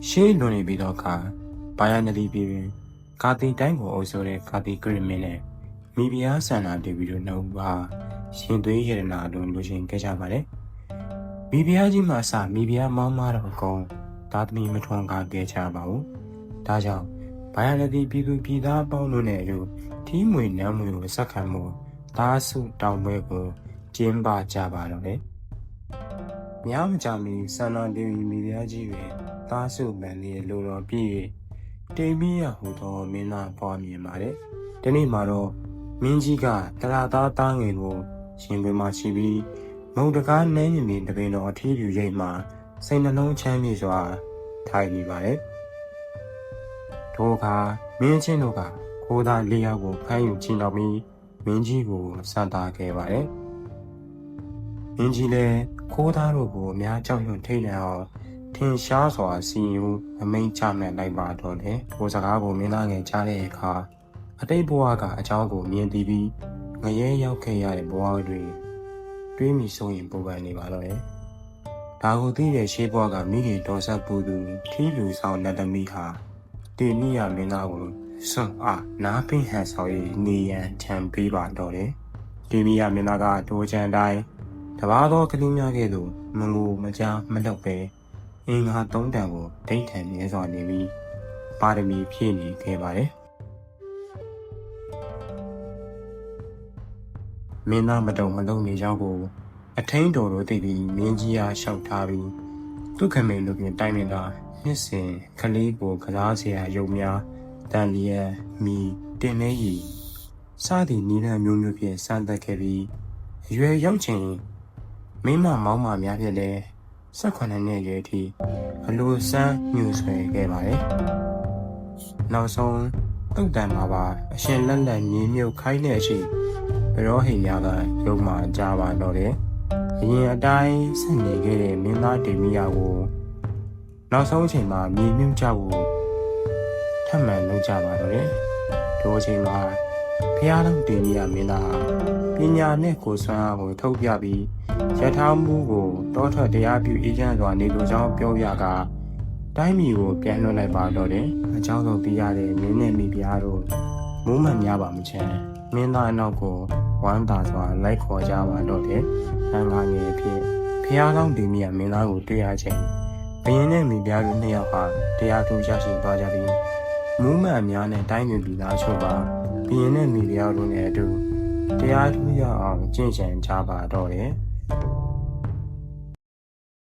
ရှေးလွန်နေပြီးတော့ဘာယာနလီပြည်တွင်ကာတီတိုင်းကိုအုပ်စိုးတဲ့ကာတီဂရစ်မင်းနဲ့မိဖုရားဆန္ဒတည်ပြီးတော့နှုတ်ပါရှင်သွေးရတနာတို့လူချင်းခဲ့ကြပါတယ်။မိဖုရားကြီးမှအစမိဖုရားမောင်းမတော်ကုန်းသားသမီးမထွန်းကားခဲ့ကြပါဘူး။ဒါကြောင့်ဘာယာနလီပြည်သူပြည်သားပေါင်းတို့နဲ့အတူထီးမွေနမ်းမွေကိုဆက်ခံမှုသားစုတောင်ပွဲကိုကျင်းပကြပါတော့တယ်။များမကြမီဆန္ဒတည်ပြီးမိဖုရားကြီးတွင်သားစုမှန်လေးလိုတော်ပြည့်၍တိမ်မီရဟူသောမင်းသားပွားမြင်ပါတယ်။ဒီနေ့မှာတော့မင်းကြီးကတရာသားသားငယ်ကိုရှင်ပွေမှာရှိပြီးမုံတကားနှင်းမြင်ပြီးတပင်တော်အထီးပြူရိပ်မှာစိတ်နှလုံးချမ်းမြေ့စွာထိုင်နေပါတယ်။ထိုအခါမင်းချင်းတို့ကခိုးသား၄ယောက်ကိုဖမ်းယူချီနှောက်ပြီးမင်းကြီးကိုစတာခဲ့ပါတယ်။မင်းကြီးလည်းခိုးသားတို့ကိုအများကြောက်ရွံ့ထိတ်လန့်အောင်ထင်ရှားစွာစီရင်အမိန့်ချမှတ်လိုက်ပါတော့တယ်။ကိုစကားကိုမင်းသားငယ်ကြားတဲ့အခါအတိတ်ဘဝကအကြောင်းကိုမြင်သိပြီးငရဲရောက်ခဲ့ရတဲ့ဘဝတွေတွေးမိဆိုရင်ပူပန်နေပါတော့တယ်။ဒါကိုသိတဲ့ရှေးဘဝကမိခင်တော်ဆက်ပူသူထီးလူဆောင်နတ်သမီးဟာတေနိယမင်းသားကိုစွန့်အားနားပင်ဟန်ဆောင်၍နေရန်ထံပေးပါတော့တယ်။တေနိယမင်းသားကတိုးချန်တိုင်းတပါးသောကလေးများကဲ့သို့မငိုမကြားမလှုပ်ပဲအင်္ဂါ၃တန်ကိုဒိဋ္ဌံမြဲစွာနေပြီးပါရမီဖြည့်နေခဲ့ပါတယ်။မင်းသားမတုံမလုံးနေကြောင်းကိုအထင်းတော်တို့သိပြီးမင်းကြီးအားလျှောက်ထားပြီးဒုက္ခမေလူပြင်တိုင်းနေတာနှစ်စဉ်ကလေးကိုကစားเสียရုံများတန်လျက်မီတင်နေရီစသည့်နိလန်မျိုးမျိုးဖြင့်စမ်းသပ်ခဲ့ပြီးအရွယ်ရောက်ချိန်မိမမောင်းမများဖြင့်လည်း18နှစ်ရဲ့အထိအလိုစမ်းညှို့ဆွဲခဲ့ပါတယ်။နောက်ဆုံးတုတ်တန်မှာပါအရှင်လက်လက်မြေမြုပ်ခိုင်းတဲ့အချိန်ဘရောဟိများကရုံမှကြားပါတော့တယ်။အရင်အတိုင်းဆက်နေခဲ့တဲ့မင်းသားဒေမီယာကိုနောက်ဆုံးအချိန်မှာမြေမြုပ်ကြဖို့ထပ်မံလုပ်ကြပါတော့တယ်။ဒီအချိန်မှာဖျားလုံးဒေမီယာမင်းသားပညာနဲ့ကိုယ်စွမ်းအားကိုထုတ်ပြပြီးရထားမှုကိုတောထွက်တရားပြုအေးချမ်းစွာနေလိုကြောင်းပြောပြကတိုင်းပြည်ကိုပြန်လွှတ်လိုက်ပါတော့တယ်။အကြောင်းဆုံးသိရတဲ့မင်းနဲ့မိဖုရားတို့မိုးမှန်များပါမချမ်းမင်းသားအနောက်ကိုဝမ်းသာစွာလိုက်ခေါ်ကြပါတော့တယ်။အင်္ဂါငယ်ဖြစ်ဖျားလောင်းဒီမီယာမင်းသားကိုတွေ့ရချိန်ဘုရင်နဲ့မိဖုရားတို့နှစ်ယောက်ဟာတရားထူးရရှိသွားကြပြီးမိုးမှန်များနဲ့တိုင်းပြည်ပြည်သားချို့ပါဘုရင်နဲ့မိဖုရားတို့နဲ့အတူတရားထူးရအောင်ကျင့်ကြံကြပါတော့တယ်။